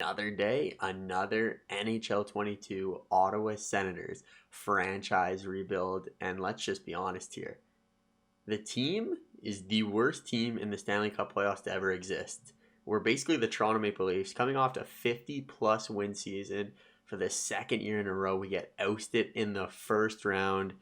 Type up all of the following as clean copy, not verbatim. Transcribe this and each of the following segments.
another day, another NHL 22 Ottawa Senators franchise rebuild. And let's just be honest here. The team is the worst team in the Stanley Cup playoffs to ever exist. We're basically the Toronto Maple Leafs coming off a 50-plus win season. For the second year in a row, we get ousted in the first round.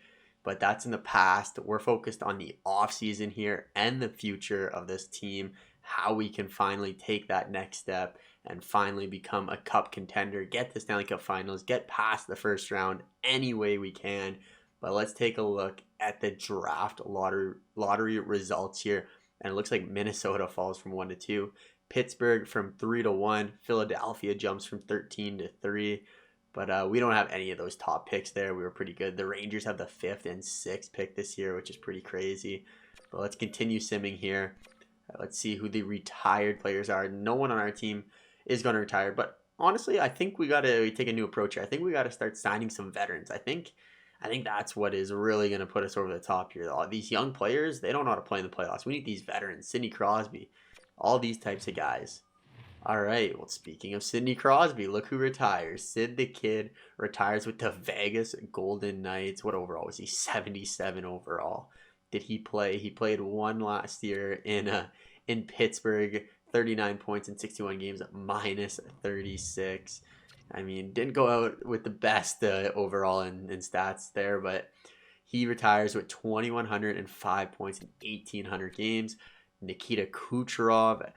But that's in the past. We're focused on the offseason here and the future of this team, how we can finally take that next step and finally become a cup contender, get the Stanley Cup Finals, get past the first round any way we can. But let's take a look at the draft lottery results here. And it looks like Minnesota falls from 1 to 2. Pittsburgh from 3 to 1. Philadelphia jumps from 13 to 3. But we don't have any of those top picks there. We were pretty good. The Rangers have the 5th and 6th pick this year, which is pretty crazy. But let's continue simming here. Let's see who the retired players are. No one on our team is going to retire. But honestly, I think we got to take a new approach here. I think we got to start signing some veterans. I think that's what is really going to put us over the top here. All these young players, they don't know how to play in the playoffs. We need these veterans. Sidney Crosby. All these types of guys. All right, well, speaking of Sidney Crosby, look who retires. Sid the Kid retires with the Vegas Golden Knights. What overall was he? 77 overall. Did he play? He played one last year in Pittsburgh, 39 points in 61 games, minus 36. I mean, didn't go out with the best overall in stats there, but he retires with 2,105 points in 1,800 games. Nikita Kucherov,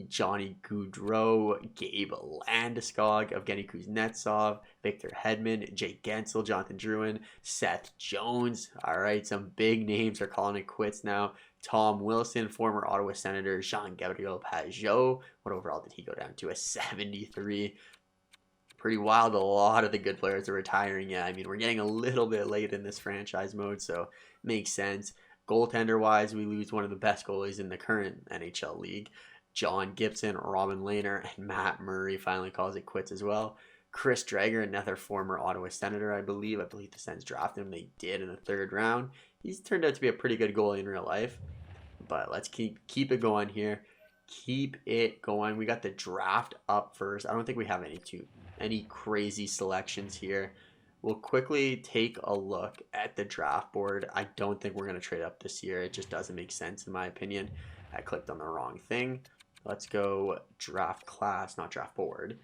Johnny Gaudreau, Gabe Landeskog, Evgeny Kuznetsov, Victor Hedman, Jake Gensel, Jonathan Drouin, Seth Jones. All right, some big names are calling it quits now. Tom Wilson, former Ottawa Senator, Jean-Gabriel Pageau. What overall did he go down to? A 73. Pretty wild. A lot of the good players are retiring. Yeah, I mean, we're getting a little bit late in this franchise mode, so makes sense. Goaltender-wise, we lose one of the best goalies in the current NHL league. John Gibson, Robin Lehner, and Matt Murray finally calls it quits as well. Chris Drager, another former Ottawa Senator, I believe. the Sens drafted him. They did in the 3rd round. He's turned out to be a pretty good goalie in real life. But let's keep it going here. Keep it going. We got the draft up first. I don't think we have any crazy selections here. We'll quickly take a look at the draft board. I don't think we're going to trade up this year. It just doesn't make sense in my opinion. I clicked on the wrong thing. Let's go draft class, not draft board.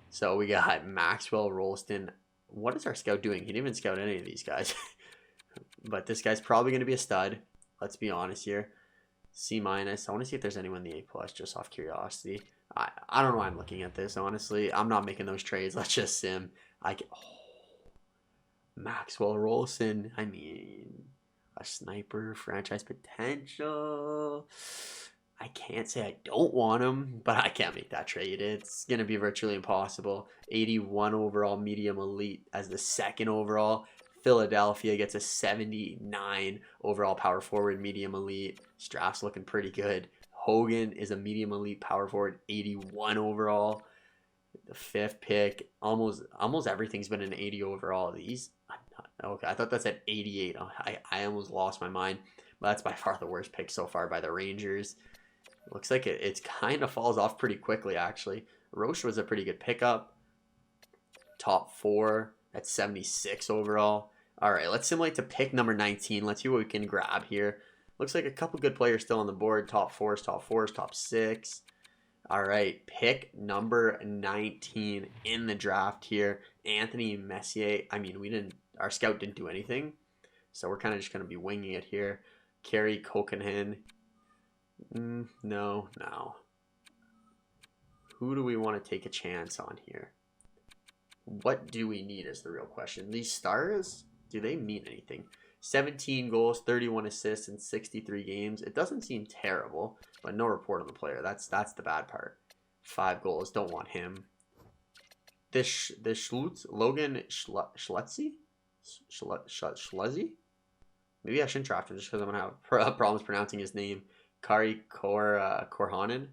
So we got Maxwell Rolston. What is our scout doing? He didn't even scout any of these guys. But this guy's probably going to be a stud. Let's be honest here. C-. I want to see if there's anyone in the A+, just off curiosity. I don't know why I'm looking at this, honestly. I'm not making those trades. Let's just sim. Maxwell Rolston. I mean, a sniper, franchise potential. I can't say I don't want him, but I can't make that trade. It's going to be virtually impossible. 81 overall medium elite as the 2nd overall. Philadelphia gets a 79 overall power forward medium elite. Straff's looking pretty good. Hogan is a medium elite power forward, 81 overall. The 5th pick, almost everything's been an 80 overall. These, okay, I thought that said 88. I almost lost my mind. But that's by far the worst pick so far by the Rangers. Looks like it kind of falls off pretty quickly, actually. Roche was a pretty good pickup. Top 4 at 76 overall. All right, let's simulate to pick number 19. Let's see what we can grab here. Looks like a couple good players still on the board. Top 4s, top 6. All right, pick number 19 in the draft here. Anthony Messier. I mean, our scout didn't do anything. So we're kind of just going to be winging it here. Kerry Kokenhen. No. Who do we want to take a chance on here? What do we need is the real question. These stars, do they mean anything? 17 goals, 31 assists in 63 games. It doesn't seem terrible, but no report on the player. That's the bad part. 5 goals, don't want him. This Schlutz, Logan Schlutzy? Schluzzy? Maybe I shouldn't draft him just because I'm going to have problems pronouncing his name. Kari Korhonen.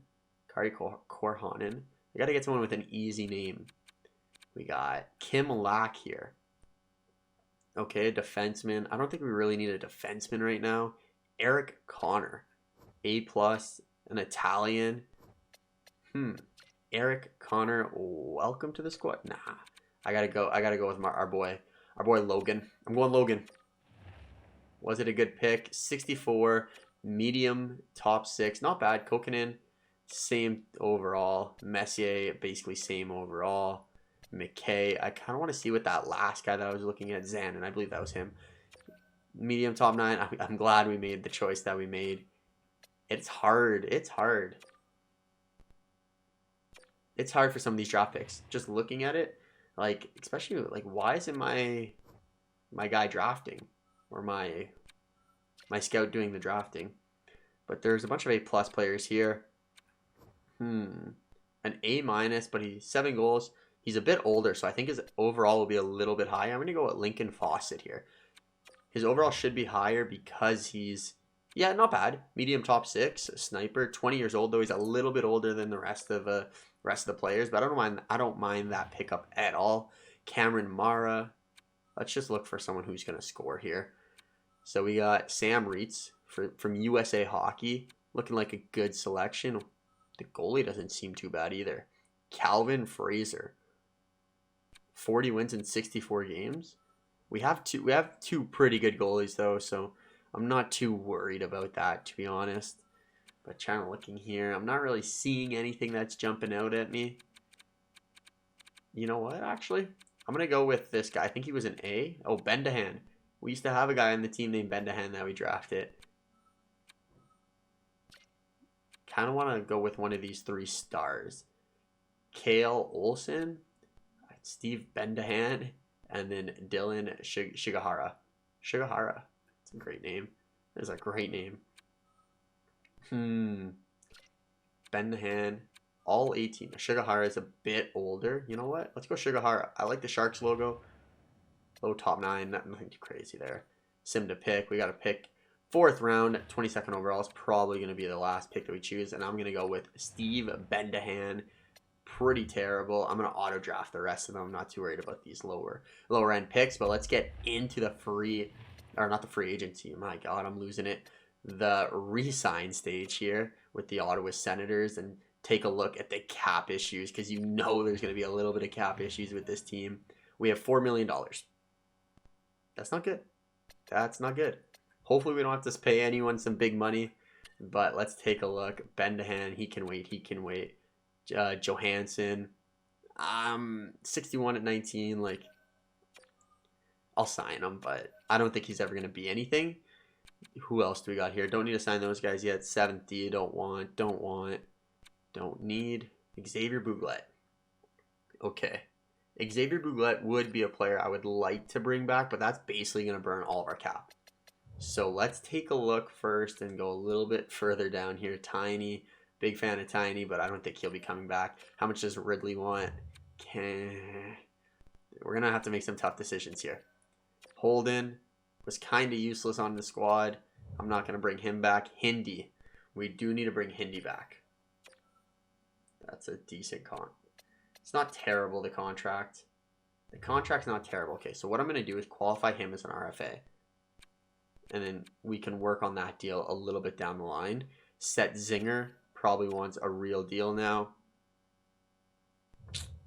Kari Korhonen. We got to get someone with an easy name. We got Kim Lack here. Okay, a defenseman. I don't think we really need a defenseman right now. Eric Connor. A+, an Italian. Eric Connor, welcome to the squad. Nah, I gotta go with our boy Logan. I'm going Logan. Was it a good pick? 64, medium, top 6. Not bad. Kokkonen, same overall. Messier, basically same overall. McKay, I kind of want to see what that last guy that I was looking at, Zan, and I believe that was him. Medium, top 9. I'm glad we made the choice that we made. It's hard. It's hard. It's hard for some of these draft picks. Just looking at it, like, especially, like, why isn't my guy drafting? Or my scout doing the drafting. But there's a bunch of A+ players here. An A-, but he's 7 goals. He's a bit older, so I think his overall will be a little bit higher. I'm going to go with Lincoln Fawcett here. His overall should be higher because he's, yeah, not bad. Medium, top 6, sniper, 20 years old, though he's a little bit older than the rest of the players, but I don't mind that pickup at all. Cameron Mara. Let's just look for someone who's going to score here. So we got Sam Reitz from USA Hockey, looking like a good selection. The goalie doesn't seem too bad either. Calvin Fraser, 40 wins in 64 games. We have two pretty good goalies though, so I'm not too worried about that, to be honest. But trying to looking here, I'm not really seeing anything that's jumping out at me. You know what? Actually, I'm gonna go with this guy. I think he was an A. Oh, Bendahan. We used to have a guy on the team named Bendahan that we drafted. Kind of want to go with one of these 3 stars. Kale Olsen, Steve Bendahan, and then Dylan Shigahara. Shigahara. It's a great name. That's a great name. Bendahan. All 18. Shigahara is a bit older. You know what? Let's go Shigahara. I like the Sharks logo. Low top 9, nothing too crazy there. Sim to pick. We got to pick 4th round, 22nd overall is probably going to be the last pick that we choose, and I'm going to go with Steve Bendahan. Pretty terrible. I'm going to auto draft the rest of them. I'm not too worried about these lower end picks, but let's get into the not the free agency. My God, I'm losing it. The re-sign stage here with the Ottawa Senators, and take a look at the cap issues, because you know there's going to be a little bit of cap issues with this team. We have $4 million. That's not good. That's not good. Hopefully we don't have to pay anyone some big money. But let's take a look. Bendahan, he can wait. He can wait. Johansson, 61 at 19. Like, I'll sign him, but I don't think he's ever going to be anything. Who else do we got here? Don't need to sign those guys yet. 70, don't need. Xavier Bouglet. Okay. Xavier Bouglet would be a player I would like to bring back, but that's basically going to burn all of our cap. So let's take a look first and go a little bit further down here. Tiny, big fan of Tiny, but I don't think he'll be coming back. How much does Ridley want? We're going to have to make some tough decisions here. Holden was kind of useless on the squad. I'm not going to bring him back. Hindi. We do need to bring Hindi back. That's a decent con. It's not terrible, the contract. The contract's not terrible. Okay, so what I'm going to do is qualify him as an RFA. And then we can work on that deal a little bit down the line. Set Zinger probably wants a real deal now.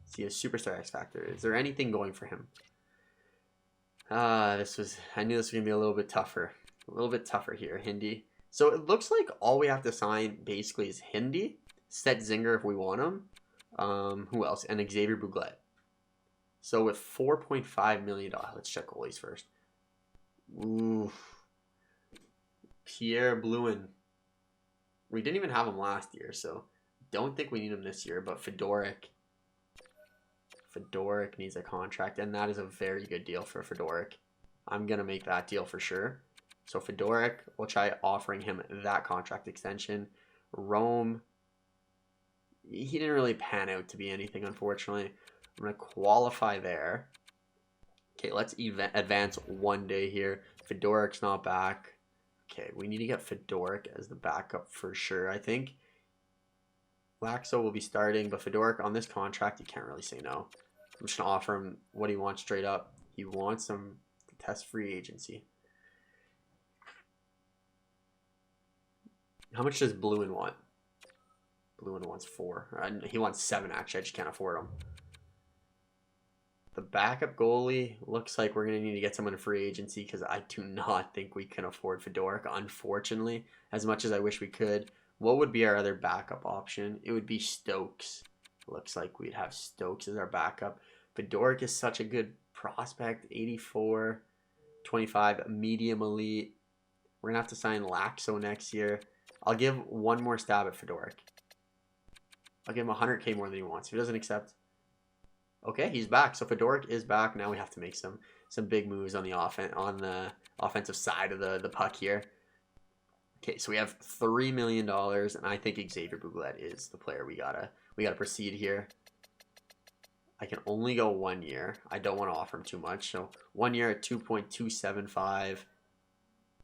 See, a superstar X Factor. Is there anything going for him? I knew this was going to be a little bit tougher. A little bit tougher here, Hindi. So it looks like all we have to sign basically is Hindi. Set Zinger if we want him. Who else? And Xavier Bouglet. So with $4.5 million, let's check goalies first. Oof. Pierre Blouin. We didn't even have him last year, so don't think we need him this year. But Fedoruk needs a contract, and that is a very good deal for Fedoruk. I'm going to make that deal for sure. So Fedoruk, we'll try offering him that contract extension. Rome, he didn't really pan out to be anything, unfortunately. I'm going to qualify there. Okay, let's advance one day here. Fedoruk's not back. Okay, we need to get Fedoruk as the backup for sure, I think. Laxo will be starting, but Fedoruk on this contract, you can't really say no. I'm just going to offer him what he wants straight up. He wants him to test free agency. How much does Blouin want? blue one wants 4. He wants 7, actually. I just can't afford him. The backup goalie looks like we're going to need to get someone in free agency because I do not think we can afford Fedoruk, unfortunately, as much as I wish we could. What would be our other backup option? It would be Stokes. Looks like we'd have Stokes as our backup. Fedoruk is such a good prospect. 84, 25, medium elite. We're going to have to sign Laxo next year. I'll give one more stab at Fedoruk. I'll give him 100K more than he wants. If he doesn't accept... Okay, he's back. So Fedoruk is back. Now we have to make some big moves on the offensive side of the puck here. Okay, so we have $3 million, and I think Xavier Bouglet is the player we gotta proceed here. I can only go 1 year. I don't want to offer him too much. So 1 year at 2.275,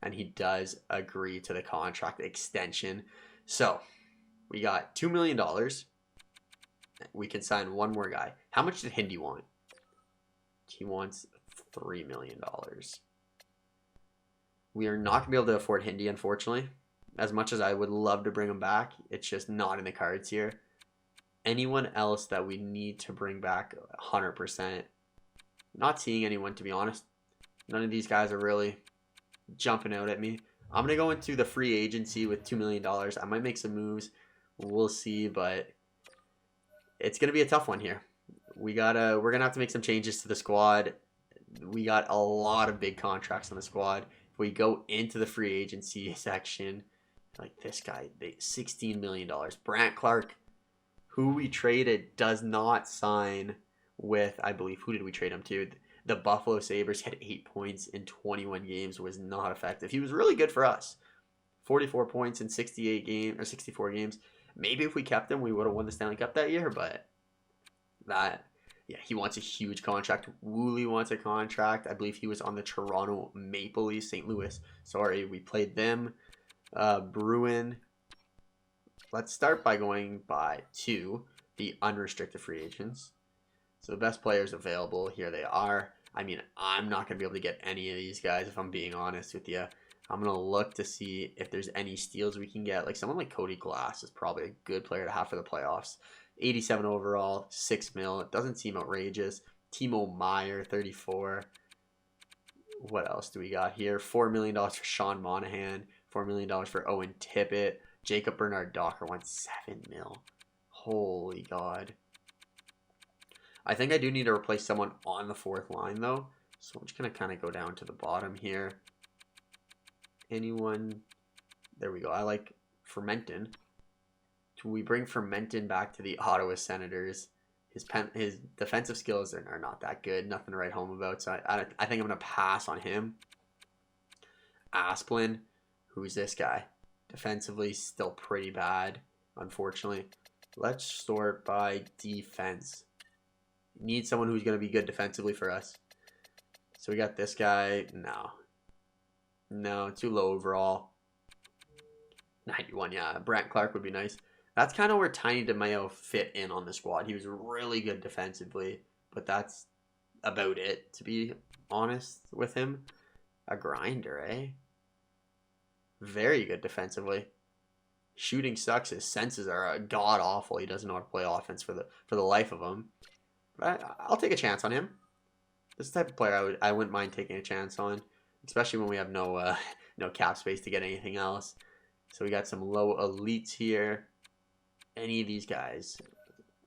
and he does agree to the contract extension. So we got $2 million. We can sign one more guy. How much did Hindi want? He wants $3 million. We are not going to be able to afford Hindi, unfortunately. As much as I would love to bring him back, it's just not in the cards here. Anyone else that we need to bring back 100%? Not seeing anyone, to be honest. None of these guys are really jumping out at me. I'm going to go into the free agency with $2 million. I might make some moves. We'll see, but... it's going to be a tough one here. We're going to have to make some changes to the squad. We got a lot of big contracts on the squad. If we go into the free agency section, like this guy, $16 million. Brant Clark, who we traded, does not sign with, I believe, who did we trade him to? The Buffalo Sabres. He had 8 points in 21 games, was not effective. He was really good for us. 44 points in 68 games or 64 games. Maybe if we kept him, we would have won the Stanley Cup that year, but he wants a huge contract. Woolley wants a contract. I believe he was on the Toronto Maple Leafs, St. Louis. Sorry, we played them. Bruin. Let's start by going to the unrestricted free agents. So the best players available, here they are. I mean, I'm not going to be able to get any of these guys if I'm being honest with you. I'm going to look to see if there's any steals we can get. Like someone like Cody Glass is probably a good player to have for the playoffs. 87 overall, 6 mil. It doesn't seem outrageous. Timo Meyer, 34. What else do we got here? $4 million for Sean Monahan. $4 million for Owen Tippett. Jacob Bernard Docker wants 7 mil. Holy God. I think I do need to replace someone on the fourth line, though. So I'm just going to kind of go down to the bottom here. Anyone? There we go. I like Fermenton. Do we bring Fermenton back to the Ottawa Senators? His defensive skills are not that good. Nothing to write home about. So I think I'm going to pass on him. Asplin. Who's this guy? Defensively, still pretty bad, unfortunately. Let's sort by defense. Need someone who's going to be good defensively for us. So we got this guy. No, too low overall. 91, yeah. Brant Clark would be nice. That's kind of where Tiny DeMayo fit in on the squad. He was really good defensively, but that's about it, to be honest with him. A grinder, eh? Very good defensively. Shooting sucks. His senses are god-awful. He doesn't know how to play offense for the life of him. But I'll take a chance on him. This is the type of player I wouldn't mind taking a chance on. Especially when we have no cap space to get anything else. So we got some low elites here. Any of these guys.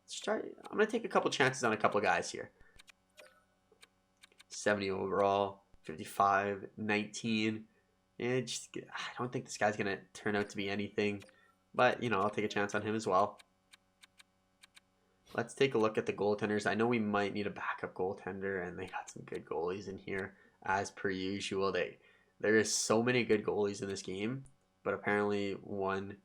Let's try. I'm going to take a couple chances on a couple guys here. 70 overall. 55. 19. I don't think this guy's going to turn out to be anything. But, I'll take a chance on him as well. Let's take a look at the goaltenders. I know we might need a backup goaltender, and they got some good goalies in here. As per usual, there is so many good goalies in this game, but apparently one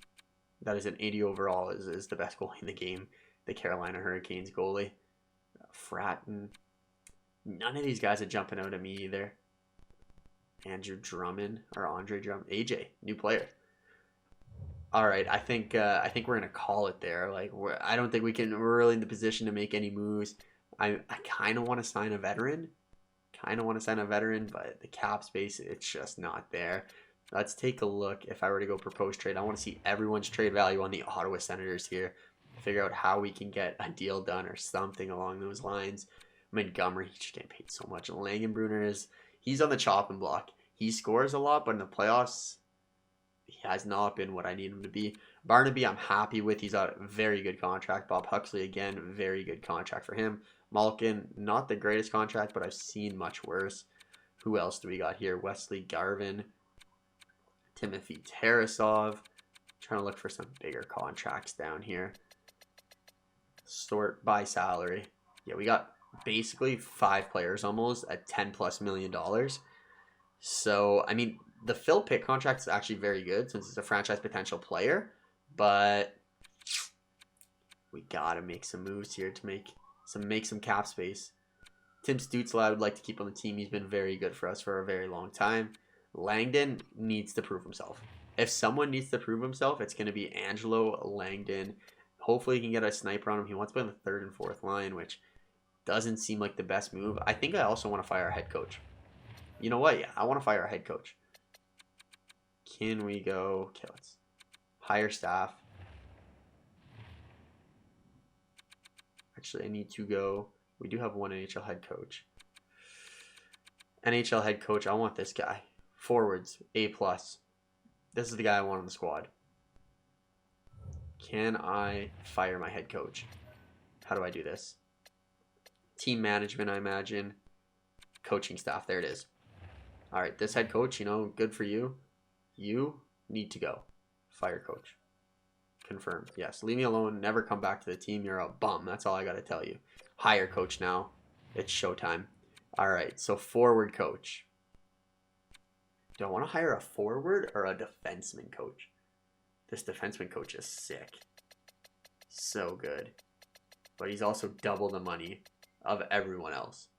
that is an 80 overall is the best goalie in the game. The Carolina Hurricanes goalie. Fratton. None of these guys are jumping out at me either. Andre Drummond. AJ, new player. All right, I think we're gonna call it there. Like, I don't think we're really in the position to make any moves. I kind of want to sign a veteran. But the cap space, it's just not there. Let's take a look. If I were to go propose trade, I want to see everyone's trade value on the Ottawa Senators here. Figure out how we can get a deal done or something along those lines. Montgomery, he's just getting paid so much. Langenbrunner he's on the chopping block. He scores a lot, but in the playoffs, he has not been what I need him to be. Barnaby, I'm happy with. He's got a very good contract. Bob Huxley, again, very good contract for him. Malkin, not the greatest contract, but I've seen much worse. Who else do we got here? Wesley Garvin, Timothy Tarasov. Trying to look for some bigger contracts down here. Sort by salary. Yeah, we got basically 5 players almost at $10+ million. So, I mean, the Phil Pitt contract is actually very good since it's a franchise potential player, but we gotta make some moves here to make some cap space. Tim Stutzle, I would like to keep on the team. He's been very good for us for a very long time. Langdon needs to prove himself. If someone needs to prove himself, it's going to be Angelo Langdon. Hopefully he can get a sniper on him. He wants to play on the 3rd and 4th line, which doesn't seem like the best move. I think I also want to fire our head coach. You know what? Yeah, I want to fire our head coach. Can we go? Okay, let's hire staff. Actually, I need to go. We do have one NHL head coach. NHL head coach, I want this guy. Forwards, A+. This is the guy I want on the squad. Can I fire my head coach? How do I do this? Team management, I imagine. Coaching staff, there it is. All right, this head coach, good for you. You need to go. Fire coach. Confirmed. Yes, leave me alone. Never come back to the team. You're a bum. That's all I got to tell you. Hire coach now. It's showtime. All right, so forward coach. Do I want to hire a forward or a defenseman coach? This defenseman coach is sick. So good. But he's also double the money of everyone else.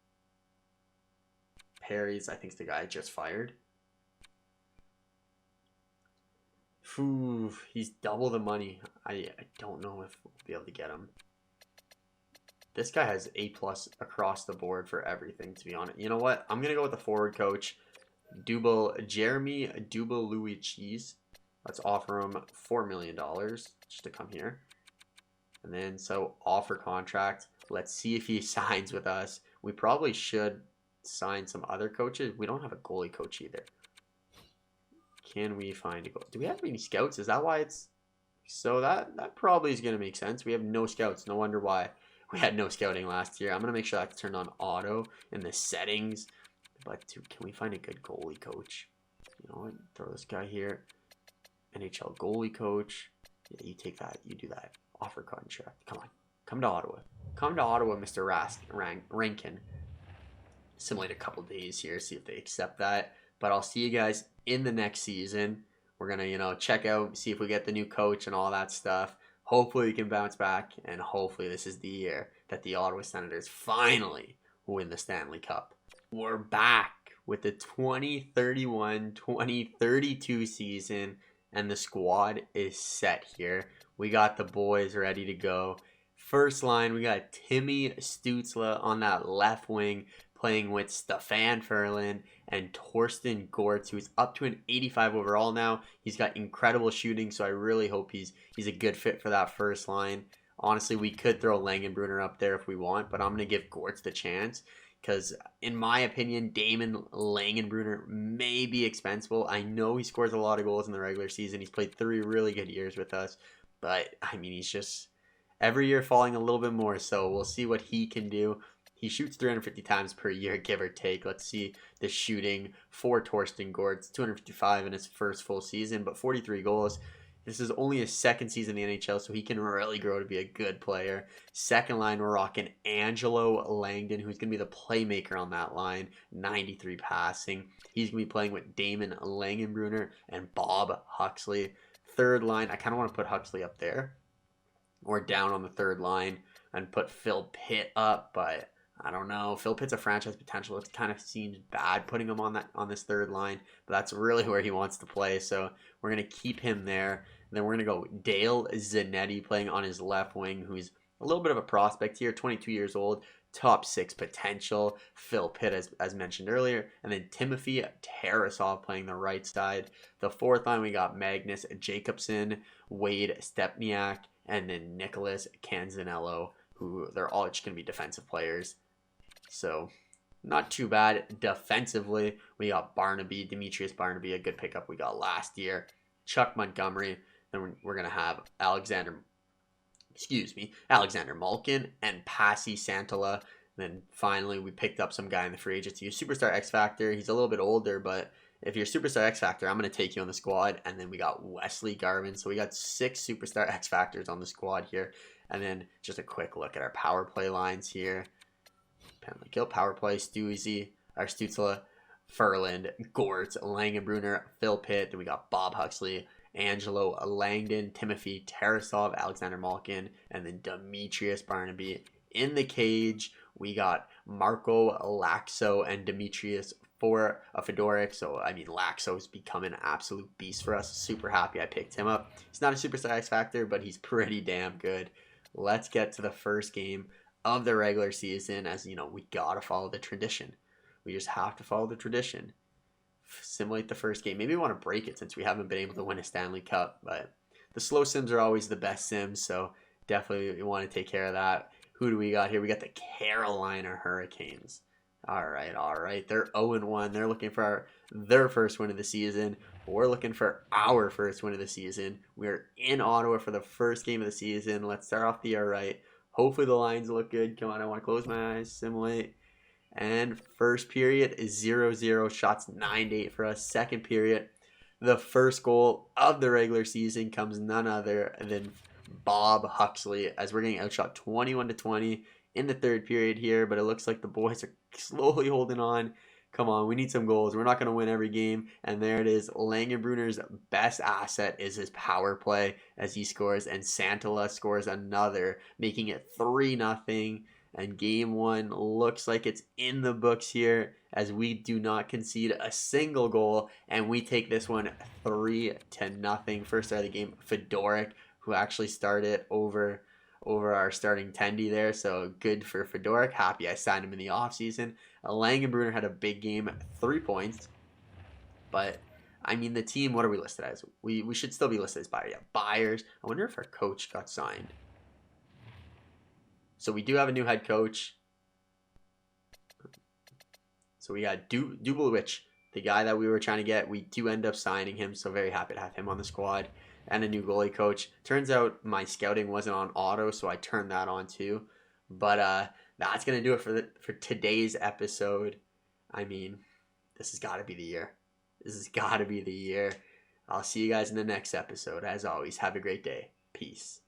Perry's, I think, is the guy I just fired. Ooh, he's double the money. I don't know if we'll be able to get him. This guy has A+ across the board for everything, to be honest. You know what? I'm going to go with the forward coach. Jeremy Dubal-Louis. Let's offer him $4 million just to come here. And then, so offer contract. Let's see if he signs with us. We probably should sign some other coaches. We don't have a goalie coach either. Can we find a goal? Do we have any scouts? Is that why it's... So that probably is going to make sense. We have no scouts. No wonder why we had no scouting last year. I'm going to make sure that's turned on auto in the settings. But dude, can we find a good goalie coach? You know what? Throw this guy here. NHL goalie coach. Yeah, you take that. You do that. Offer contract. Come on. Come to Ottawa. Come to Ottawa, Mr. Rankin. Simulate a couple days here. See if they accept that. But I'll see you guys in the next season. We're going to, check out, see if we get the new coach and all that stuff. Hopefully we can bounce back. And hopefully this is the year that the Ottawa Senators finally win the Stanley Cup. We're back with the 2031-2032 season, and the squad is set here. We got the boys ready to go. First line, we got Timmy Stutzle on that left wing, playing with Stefan Ferland and Torsten Gortz, who's up to an 85 overall now. He's got incredible shooting, so I really hope he's a good fit for that first line. Honestly, we could throw Langenbrunner up there if we want, but I'm going to give Gortz the chance. Because, in my opinion, Damon Langenbrunner may be expensive. I know he scores a lot of goals in the regular season. He's played 3 really good years with us. But, I mean, he's just every year falling a little bit more. So, we'll see what he can do. He shoots 350 times per year, give or take. Let's see the shooting for Torsten Gortz. 255 in his first full season, but 43 goals. This is only his second season in the NHL, so he can really grow to be a good player. Second line, we're rocking Angelo Langdon, who's going to be the playmaker on that line. 93 passing. He's going to be playing with Damon Langenbrunner and Bob Huxley. Third line, I kind of want to put Huxley up there or down on the third line and put Phil Pitt up, but I don't know. Phil Pitt's a franchise potential. It kind of seems bad putting him on this third line, but that's really where he wants to play. So we're going to keep him there. And then we're going to go Dale Zanetti playing on his left wing, who's a little bit of a prospect here, 22 years old, top 6 potential. Phil Pitt, as mentioned earlier, and then Timothy Tarasov playing the right side. The fourth line, we got Magnus Jacobson, Wade Stepniak, and then Nicholas Canzanello, who they're all just going to be defensive players. So not too bad defensively. We got Demetrius Barnaby, a good pickup we got last year. Chuck Montgomery. Then we're going to have Alexander Malkin and Pasi Santola. Then finally, we picked up some guy in the free agency, a superstar X Factor. He's a little bit older, but if you're superstar X Factor, I'm going to take you on the squad. And then we got Wesley Garvin. So we got 6 superstar X Factors on the squad here. And then just a quick look at our power play lines here. Penalty kill, power play, Stutzle, Furland, Gortz, Langenbrunner, Phil Pitt. Then we got Bob Huxley, Angelo Langdon, Timothy Tarasov, Alexander Malkin, and then Demetrius Barnaby. In the cage, we got Marco Laxo and Demetrius for a Fedoruk. So, I mean, Laxo's become an absolute beast for us. Super happy I picked him up. He's not a superstar X Factor, but he's pretty damn good. Let's get to the first game of the regular season. As you know, we gotta follow the tradition. We just have to follow the tradition. Simulate the first game. Maybe we want to break it since we haven't been able to win a Stanley Cup, but the slow sims are always the best sims, so definitely we want to take care of that. Who do we got here? We got the Carolina Hurricanes. All right. They're 0-1. They're looking for their first win of the season. We're looking for our first win of the season. We're in Ottawa for the first game of the season. Let's start off the right. Hopefully the lines look good. Come on, I want to close my eyes, simulate. And first period is 0-0, shots 9-8 for us. Second period, the first goal of the regular season comes none other than Bob Huxley, as we're getting outshot 21-20 in the third period here. But it looks like the boys are slowly holding on. Come on, we need some goals. We're not going to win every game. And there it is. Langenbrunner's best asset is his power play as he scores. And Santola scores another, making it 3-0. And game 1 looks like it's in the books here, as we do not concede a single goal. And we take this one 3-0. First start of the game, Fedoruk, who actually started over our starting Tendy there. So good for Fedoruk. Happy I signed him in the offseason. Langenbrunner had a big game, 3 points. But, I mean, the team, what are we listed as? We should still be listed as buyers. Yeah, buyers. I wonder if our coach got signed. So we do have a new head coach. So we got Dublowich, the guy that we were trying to get. We do end up signing him, so very happy to have him on the squad. And a new goalie coach. Turns out my scouting wasn't on auto, so I turned that on too. But that's going to do it for today's episode. I mean, this has got to be the year. This has got to be the year. I'll see you guys in the next episode. As always, have a great day. Peace.